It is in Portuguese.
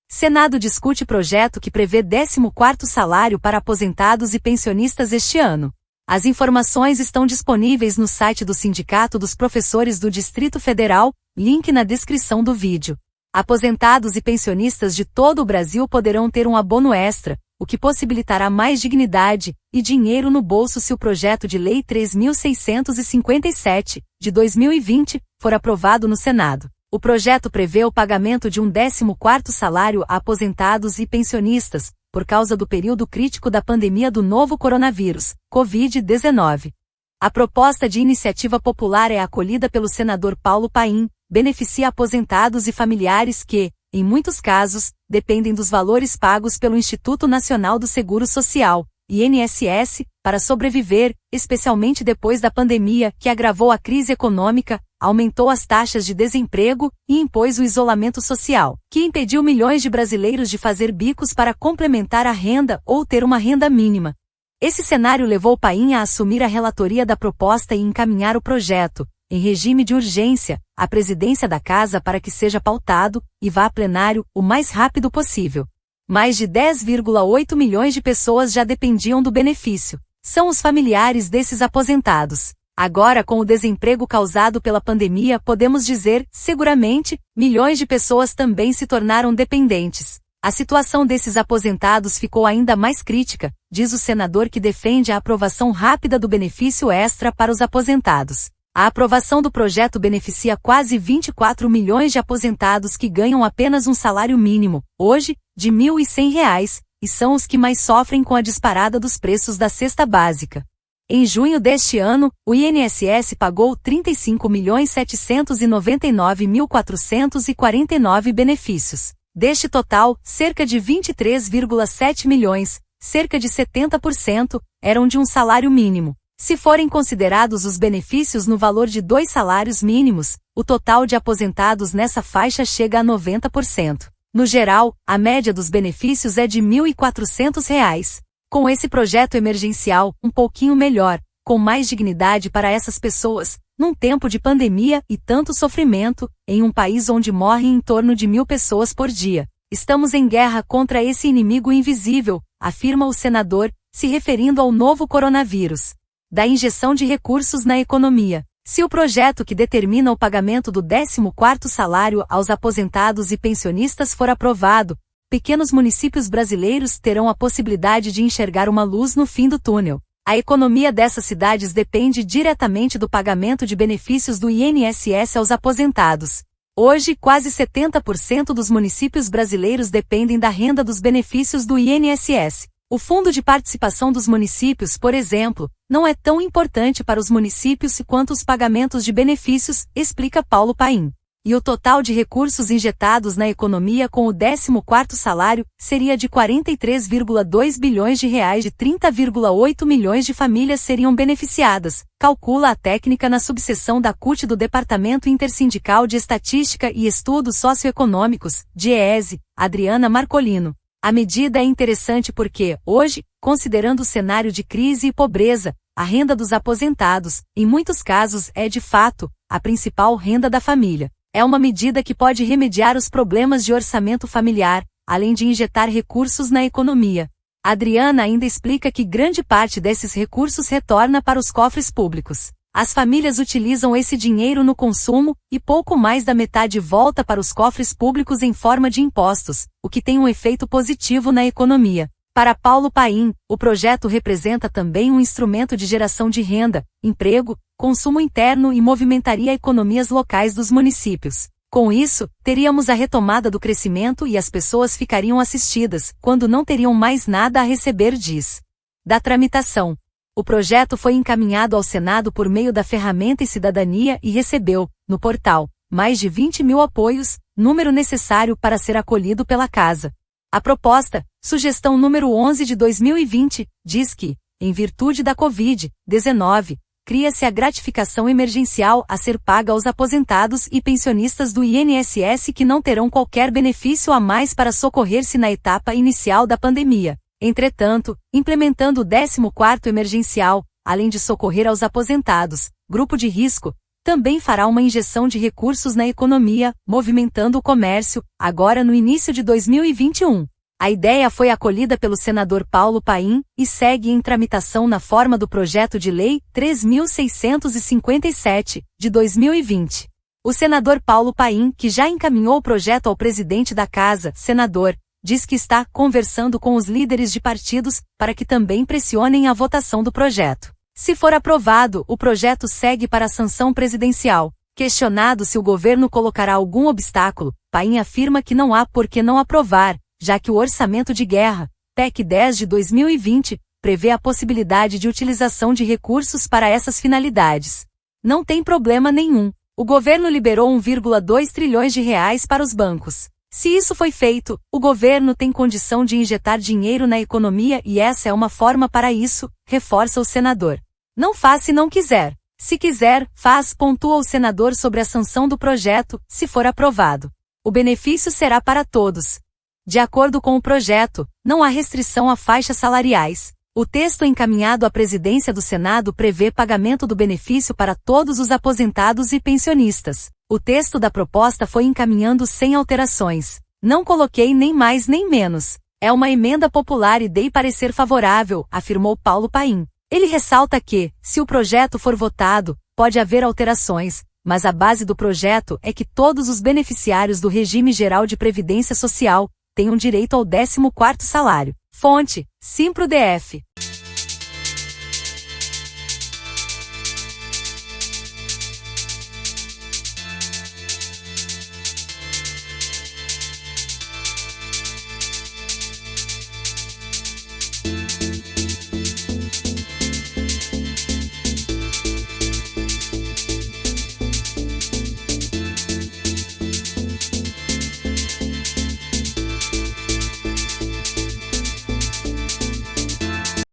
Senado discute projeto que prevê 14º salário para aposentados e pensionistas este ano. As informações estão disponíveis no site do Sindicato dos Professores do Distrito Federal, link na descrição do vídeo. Aposentados e pensionistas de todo o Brasil poderão ter um abono extra, o que possibilitará mais dignidade e dinheiro no bolso se o projeto de Lei 3.657, de 2020, for aprovado no Senado. O projeto prevê o pagamento de um 14º salário a aposentados e pensionistas, por causa do período crítico da pandemia do novo coronavírus, Covid-19. A proposta de iniciativa popular é acolhida pelo senador Paulo Paim, beneficia aposentados e familiares que, em muitos casos, dependem dos valores pagos pelo Instituto Nacional do Seguro Social, INSS, para sobreviver, especialmente depois da pandemia que agravou a crise econômica, aumentou as taxas de desemprego e impôs o isolamento social, que impediu milhões de brasileiros de fazer bicos para complementar a renda ou ter uma renda mínima. Esse cenário levou Paim a assumir a relatoria da proposta e encaminhar o projeto, em regime de urgência, à presidência da Casa para que seja pautado e vá a plenário o mais rápido possível. Mais de 10,8 milhões de pessoas já dependiam do benefício. São os familiares desses aposentados. Agora, com o desemprego causado pela pandemia, podemos dizer, seguramente, milhões de pessoas também se tornaram dependentes. A situação desses aposentados ficou ainda mais crítica, diz o senador que defende a aprovação rápida do benefício extra para os aposentados. A aprovação do projeto beneficia quase 24 milhões de aposentados que ganham apenas um salário mínimo, hoje, de R$ 1.100, e são os que mais sofrem com a disparada dos preços da cesta básica. Em junho deste ano, o INSS pagou 35.799.449 benefícios. Deste total, cerca de 23,7 milhões, cerca de 70%, eram de um salário mínimo. Se forem considerados os benefícios no valor de 2 salários mínimos, o total de aposentados nessa faixa chega a 90%. No geral, a média dos benefícios é de R$ 1.400. Com esse projeto emergencial, um pouquinho melhor, com mais dignidade para essas pessoas, num tempo de pandemia e tanto sofrimento, em um país onde morrem em torno de 1.000 pessoas por dia. Estamos em guerra contra esse inimigo invisível, afirma o senador, se referindo ao novo coronavírus. Da injeção de recursos na economia. Se o projeto que determina o pagamento do 14º salário aos aposentados e pensionistas for aprovado, pequenos municípios brasileiros terão a possibilidade de enxergar uma luz no fim do túnel. A economia dessas cidades depende diretamente do pagamento de benefícios do INSS aos aposentados. Hoje, quase 70% dos municípios brasileiros dependem da renda dos benefícios do INSS. O Fundo de Participação dos Municípios, por exemplo, não é tão importante para os municípios quanto os pagamentos de benefícios, explica Paulo Paim. E o total de recursos injetados na economia com o 14º salário seria de 43,2 bilhões de reais, de 30,8 milhões de famílias seriam beneficiadas, calcula a técnica na subseção da CUT do Departamento Intersindical de Estatística e Estudos Socioeconômicos, DIEESE, Adriana Marcolino. A medida é interessante porque, hoje, considerando o cenário de crise e pobreza, a renda dos aposentados, em muitos casos, é de fato, a principal renda da família. É uma medida que pode remediar os problemas de orçamento familiar, além de injetar recursos na economia. Adriana ainda explica que grande parte desses recursos retorna para os cofres públicos. As famílias utilizam esse dinheiro no consumo, e pouco mais da metade volta para os cofres públicos em forma de impostos, o que tem um efeito positivo na economia. Para Paulo Paim, o projeto representa também um instrumento de geração de renda, emprego, consumo interno e movimentaria economias locais dos municípios. Com isso, teríamos a retomada do crescimento e as pessoas ficariam assistidas, quando não teriam mais nada a receber, diz. Da tramitação. O projeto foi encaminhado ao Senado por meio da ferramenta e Cidadania e recebeu, no portal, mais de 20 mil apoios, número necessário para ser acolhido pela Casa. A proposta, sugestão número 11 de 2020, diz que, em virtude da Covid-19, cria-se a gratificação emergencial a ser paga aos aposentados e pensionistas do INSS que não terão qualquer benefício a mais para socorrer-se na etapa inicial da pandemia. Entretanto, implementando o 14º emergencial, além de socorrer aos aposentados, grupo de risco, também fará uma injeção de recursos na economia, movimentando o comércio, agora no início de 2021. A ideia foi acolhida pelo senador Paulo Paim e segue em tramitação na forma do projeto de lei 3.657, de 2020. O senador Paulo Paim, que já encaminhou o projeto ao presidente da Casa, senador, diz que está conversando com os líderes de partidos para que também pressionem a votação do projeto. Se for aprovado, o projeto segue para a sanção presidencial. Questionado se o governo colocará algum obstáculo, Paim afirma que não há por que não aprovar, já que o Orçamento de Guerra, PEC 10 de 2020, prevê a possibilidade de utilização de recursos para essas finalidades. Não tem problema nenhum. O governo liberou 1,2 trilhões de reais para os bancos. Se isso foi feito, o governo tem condição de injetar dinheiro na economia e essa é uma forma para isso, reforça o senador. Não faz se não quiser. Se quiser, faz, pontua o senador sobre a sanção do projeto, se for aprovado. O benefício será para todos. De acordo com o projeto, não há restrição a faixas salariais. O texto encaminhado à presidência do Senado prevê pagamento do benefício para todos os aposentados e pensionistas. O texto da proposta foi encaminhando sem alterações. Não coloquei nem mais nem menos. É uma emenda popular e dei parecer favorável, afirmou Paulo Paim. Ele ressalta que, se o projeto for votado, pode haver alterações, mas a base do projeto é que todos os beneficiários do Regime Geral de Previdência Social tenham direito ao 14º salário. Fonte: Simpro DF.